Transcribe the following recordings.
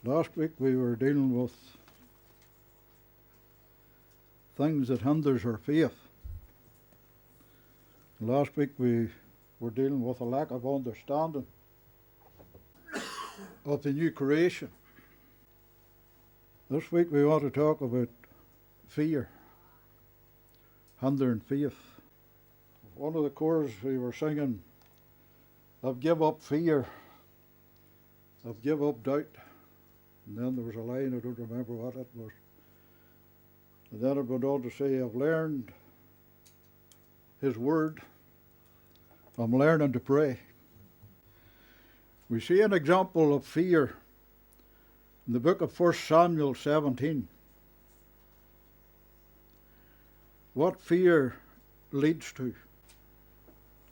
Last week we were dealing with things that hinders our faith. Last week we were dealing with a lack of understanding of the new creation. This week we want to talk about fear, hindering faith. One of the choirs we were singing, I've give up fear, I've give up doubt. And then there was a line, I don't remember what it was. And then it went on to say, I've learned His Word. I'm learning to pray. We see an example of fear in the book of 1 Samuel 17. What fear leads to.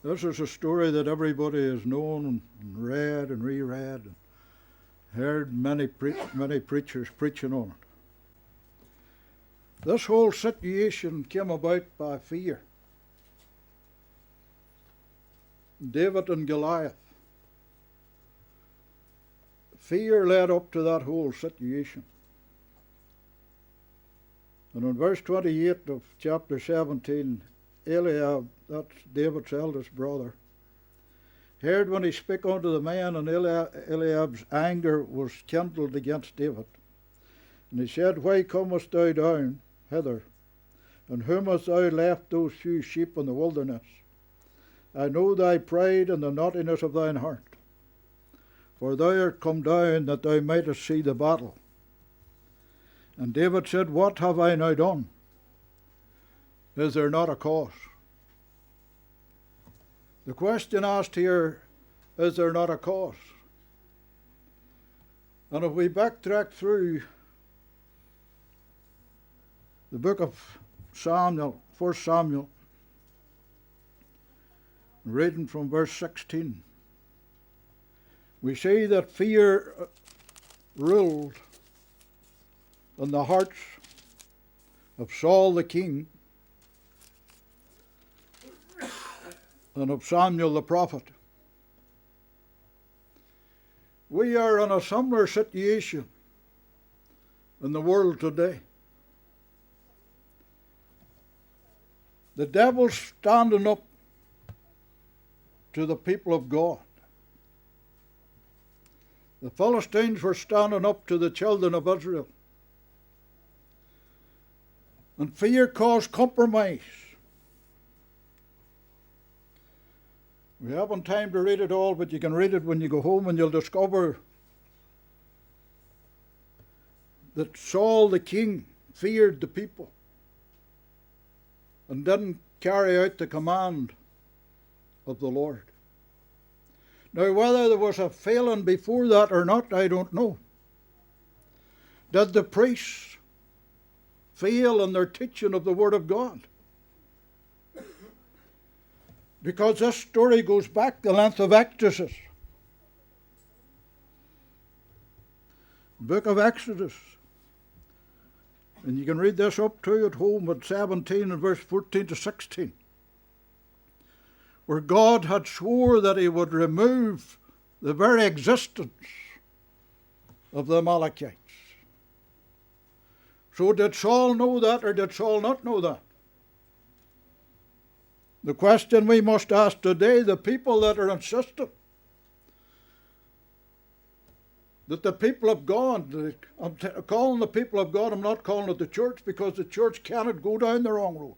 This is a story that everybody has known and read and reread and heard many preachers preaching on it. This whole situation came about by fear. David and Goliath. Fear led up to that whole situation. And in verse 28 of chapter 17, Eliab, that's David's eldest brother, heard when he spake unto the man, and Eliab's anger was kindled against David. And he said, Why comest thou down hither? And whom hast thou left those few sheep in the wilderness? I know thy pride and the naughtiness of thine heart. For thou art come down that thou mightest see the battle. And David said, What have I now done? Is there not a cause? The question asked here, is there not a cause? And if we backtrack through the book of Samuel, 1 Samuel, reading from verse 16, we see that fear ruled in the hearts of Saul the king and of Samuel the prophet. We are in a similar situation in the world today. The devil's standing up to the people of God. The Philistines were standing up to the children of Israel. And fear caused compromise. We haven't time to read it all, but you can read it when you go home and you'll discover that Saul the king feared the people and didn't carry out the command of the Lord. Now, whether there was a failing before that or not, I don't know. Did the priests fail in their teaching of the Word of God? Because this story goes back the length of Exodus. Book of Exodus. And you can read this up to at home at 17 and verse 14 to 16. Where God had swore that He would remove the very existence of the Amalekites. So did Saul know that, or did Saul not know that? The question we must ask today, the people that are insistent that the people of God, I'm calling the people of God, I'm not calling it the church, because the church cannot go down the wrong road.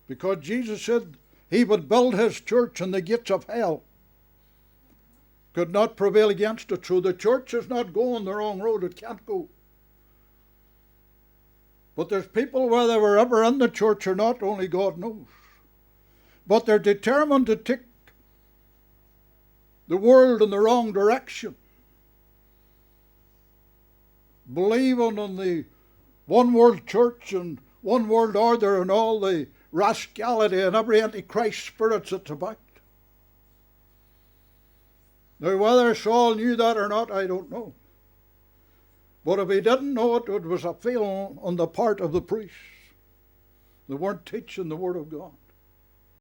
Because Jesus said He would build His church and the gates of hell could not prevail against it. So the church is not going the wrong road. It can't go. But there's people, whether they were ever in the church or not, only God knows. But they're determined to take the world in the wrong direction. Believing in the one world church and one world order and all the rascality and every antichrist spirit that's about. Now, whether Saul knew that or not, I don't know. But if he didn't know it, it was a failing on the part of the priests. They weren't teaching the Word of God.